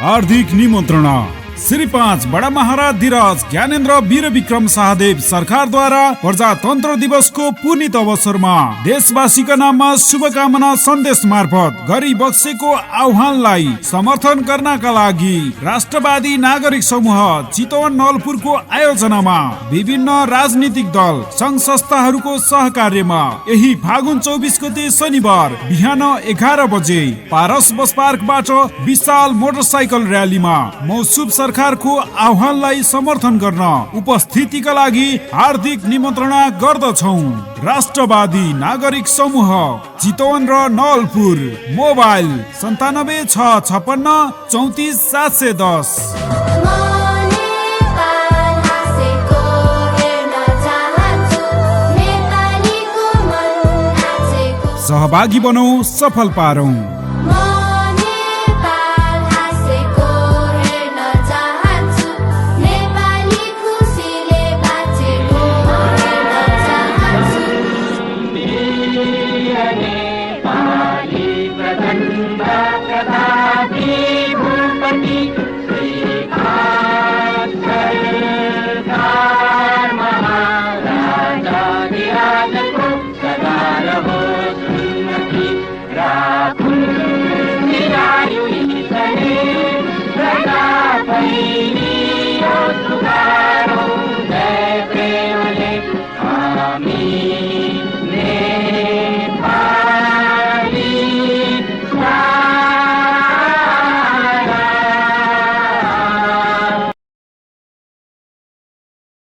हार्दिक निमन्त्रण श्री 5 बडा महाराज धीरज ज्ञानेन्द्र वीर विक्रम शाहदेव सरकारद्वारा प्रजातन्त्र दिवसको पुनित अवसरमा देशवासीका नाममा शुभकामना सन्देश मार्फत गरी बक्सेको आह्वानलाई समर्थन गर्नका लागि राष्ट्रवादी नागरिक समूह चितवन नलपुरको आयोजनामा विभिन्न राजनीतिक दल संघ संस्थाहरूको सहकार्यमा यही फागुन 24 गते शनिबार बिहान 11 बजे पारस बस पार्कबाट विशाल मोटरसाइकल र्यालीमा मौसुब सरकारको आह्वानलाई समर्थन गर्न उपस्थितिका लागि हार्दिक निमन्त्रणा गर्दछौं। राष्ट्रवादी नागरिक समूह चितवन र नलपुर। मोबाइल 9765 34 710। सहभागी बनौं, सफल पारौं। Amin.